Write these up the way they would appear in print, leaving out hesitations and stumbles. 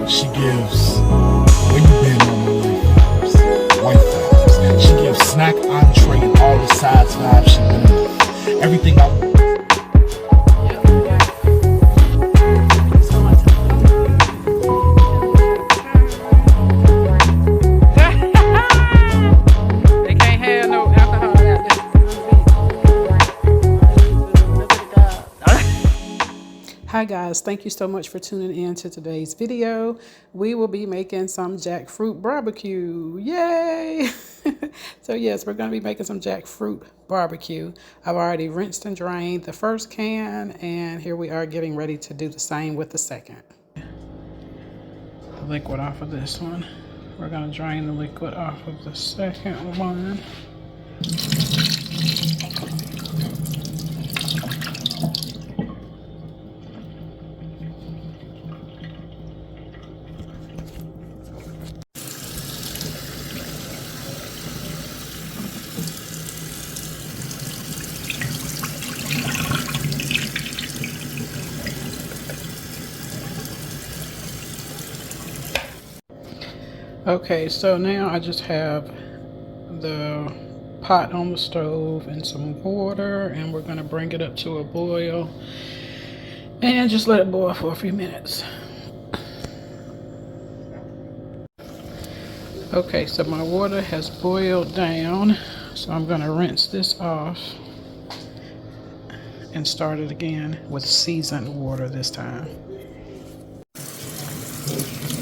She gives, where you been all my life vibes, white vibes. She gives snack, entree, and all the sides vibes. She been enough. Everything I Hi guys, thank you so much for tuning in to today's video. We will be making some jackfruit barbecue. Yay! So yes, we're going to be making some jackfruit barbecue. I've already rinsed and drained the first can, and here we are getting ready to do the same with the second. The liquid off of this one. We're going to drain the liquid off of the second one. Okay, so now I just have the pot on the stove and some water, and we're going to bring it up to a boil and just let it boil for a few minutes. Okay, so my water has boiled down, so I'm going to rinse this off and start it again with seasoned water this time.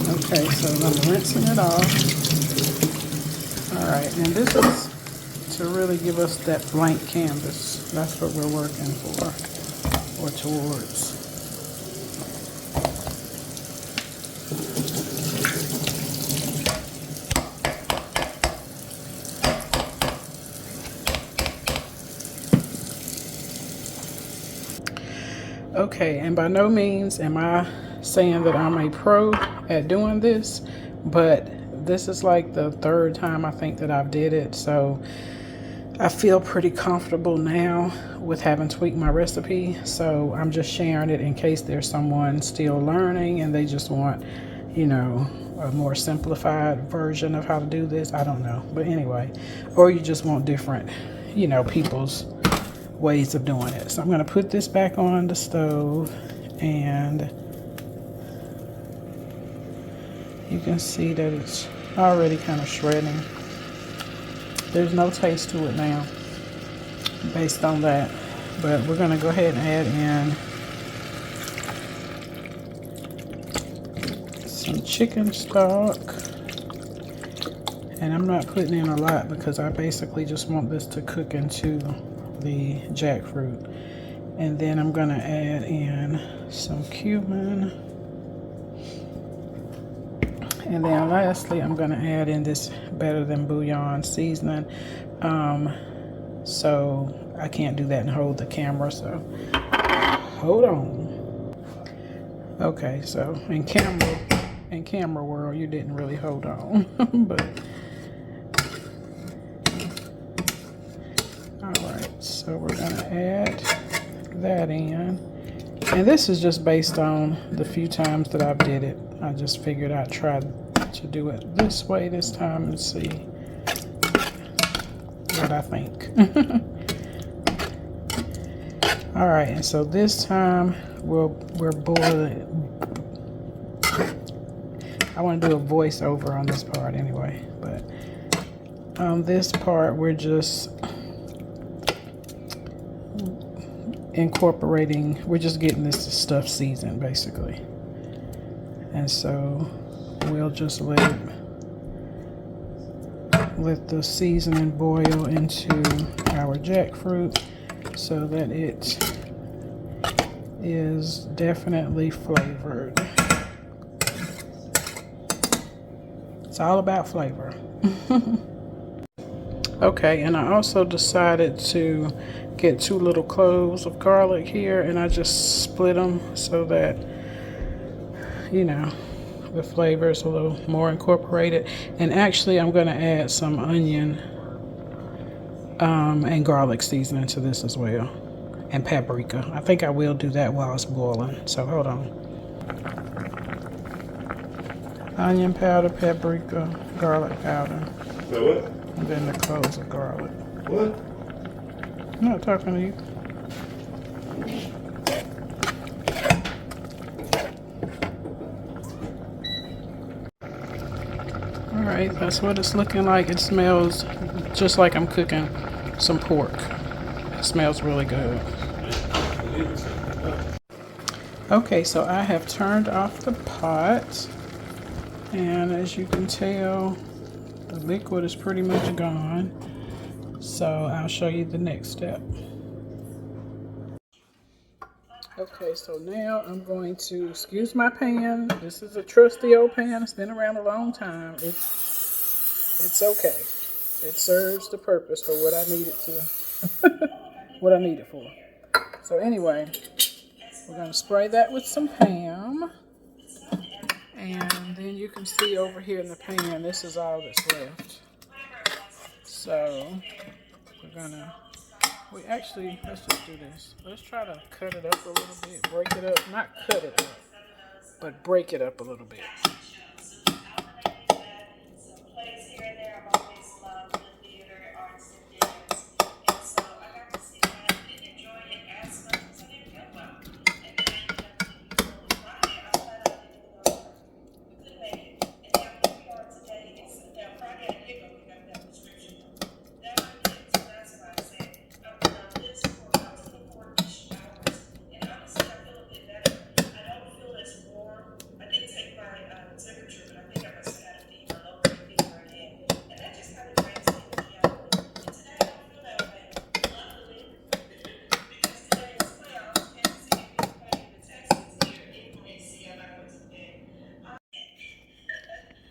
Okay, so I'm rinsing it off. All right, and this is to really give us that blank canvas. That's what we're working for, or towards. Okay, and by no means am I saying that I'm a pro at doing this, but this is like the third time I think that I've did it, so I feel pretty comfortable now with having tweaked my recipe. So I'm just sharing it in case there's someone still learning and they just want, you know, a more simplified version of how to do this. I don't know, but anyway, or you just want different, you know, people's ways of doing it. So I'm going to put this back on the stove, and you can see that it's already kind of shredding. There's no taste to it now based on that, but we're going to go ahead and add in some chicken stock, and I'm not putting in a lot because I basically just want this to cook into the jackfruit. And then I'm going to add in some cumin. And then lastly, I'm going to add in this Better Than Bouillon seasoning. So I can't do that and hold the camera, so hold on. Okay, so in camera world, you didn't really hold on, but all right, so we're going to add that in. And this is just based on the few times that I've did it. I just figured I'd try to do it this way this time and see what I think. All right, and so this time we're boiling. I want to do a voiceover on this part anyway, but on this part we're just incorporating, we're just getting this stuff seasoned basically. And so we'll just let the seasoning boil into our jackfruit so that it is definitely flavored. It's all about flavor. Okay, and I also decided to get 2 little cloves of garlic here, and I just split them so that, you know, the flavor is a little more incorporated. And actually I'm going to add some onion and garlic seasoning to this as well, and paprika. I think I will do that while it's boiling, so hold on. Onion powder, paprika, garlic powder, So what? and then the cloves of garlic. What? I'm not talking to you. Alright, that's what it's looking like. It smells just like I'm cooking some pork. It smells really good. Okay, so I have turned off the pot, and as you can tell, the liquid is pretty much gone. So I'll show you the next step. Okay, so now I'm going to, excuse my pan. This is a trusty old pan. It's been around a long time. It's okay. It serves the purpose for what I need it to, what I need it for. So anyway, we're going to spray that with some Pam. And then you can see over here in the pan, this is all that's left. So we're going to, let's just do this. Let's try to cut it up a little bit, break it up. Not cut it up, but break it up a little bit.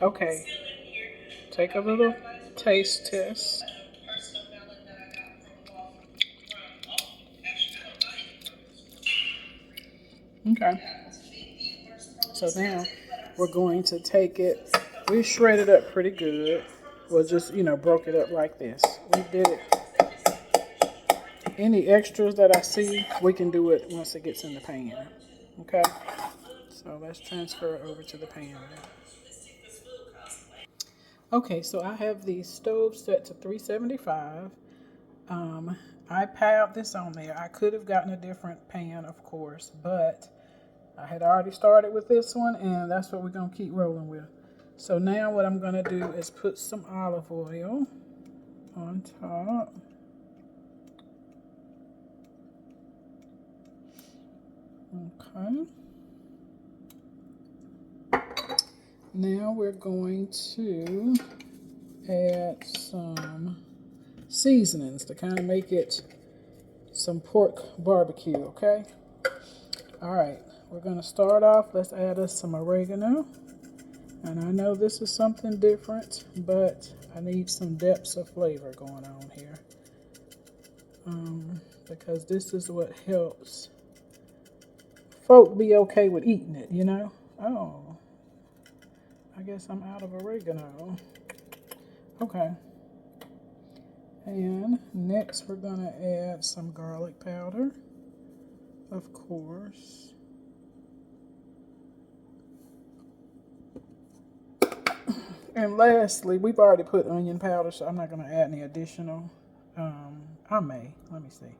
Okay, take a little taste test. Okay, so now we're going to take it. We shredded up pretty good. We'll just, broke it up like this. We did it. Any extras that I see, we can do it once it gets in the pan. Okay, so let's transfer it over to the pan. Okay, so I have the stove set to 375. I piled this on there. I could have gotten a different pan, of course, but I had already started with this one, and that's what we're going to keep rolling with. So now what I'm going to do is put some olive oil on top. Okay. Now we're going to add some seasonings to kind of make it some pork barbecue, okay? All right, we're going to start off. Let's add us some oregano. And I know this is something different, but I need some depths of flavor going on here. Because this is what helps folk be okay with eating it, Oh, I guess I'm out of oregano. Okay. And next we're going to add some garlic powder, of course. And lastly, we've already put onion powder, so I'm not going to add any additional. I may. Let me see.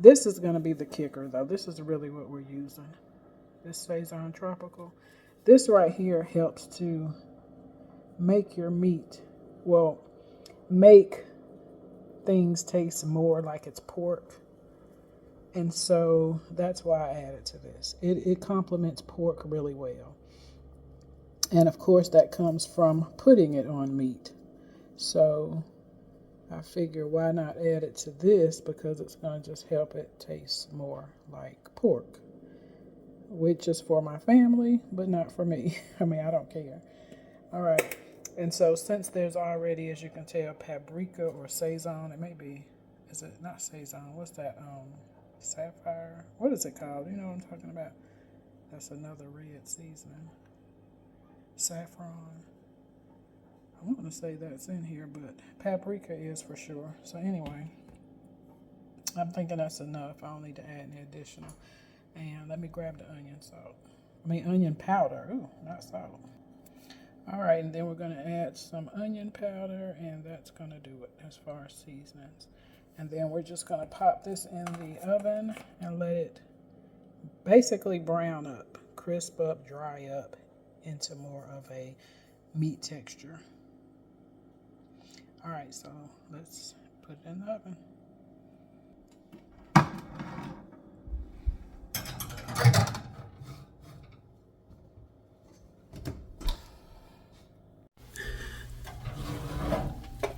This is going to be the kicker, though. This is really what we're using. This Saison Tropical. This right here helps to make your meat, make things taste more like it's pork. And so that's why I added to this. It complements pork really well. And of course that comes from putting it on meat. So I figure why not add it to this, because it's going to just help it taste more like pork. Which is for my family, but not for me. I mean, I don't care. All right. And so since there's already, as you can tell, paprika or Saison, it may be, is it not Saison? What's that? Sapphire? What is it called? You know what I'm talking about? That's another red seasoning. Saffron. I want to say that's in here, but paprika is for sure. So anyway, I'm thinking that's enough. I don't need to add any additional. And let me grab the onion powder. Ooh, not salt. All right, and then we're gonna add some onion powder, and that's gonna do it as far as seasonings. And then we're just gonna pop this in the oven and let it basically brown up, crisp up, dry up into more of a meat texture. All right, so let's put it in the oven.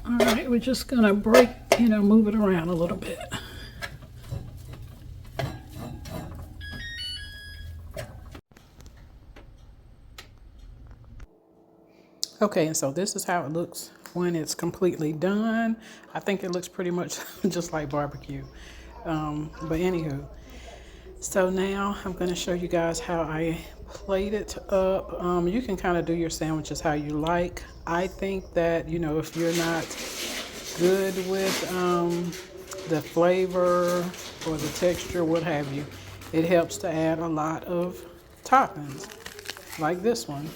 All right, we're just gonna move it around a little bit. Okay, and so this is how it looks when it's completely done. I think it looks pretty much just like barbecue. But anywho, so now I'm going to show you guys how I plate it up. You can kind of do your sandwiches how you like. I think that, you know, if you're not good with the flavor or the texture, what have you, it helps to add a lot of toppings like this one.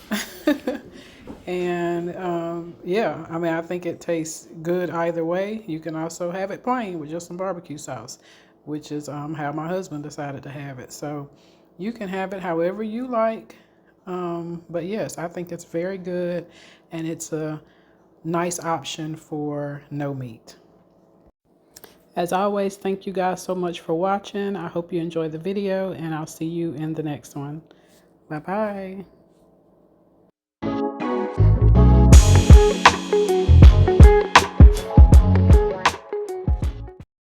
And yeah, I mean, I think it tastes good either way. You can also have it plain with just some barbecue sauce, which is how my husband decided to have it. So you can have it however you like. But yes, I think it's very good, and it's a nice option for no meat. As always, thank you guys so much for watching. I hope you enjoyed the video, and I'll see you in the next one. Bye-bye.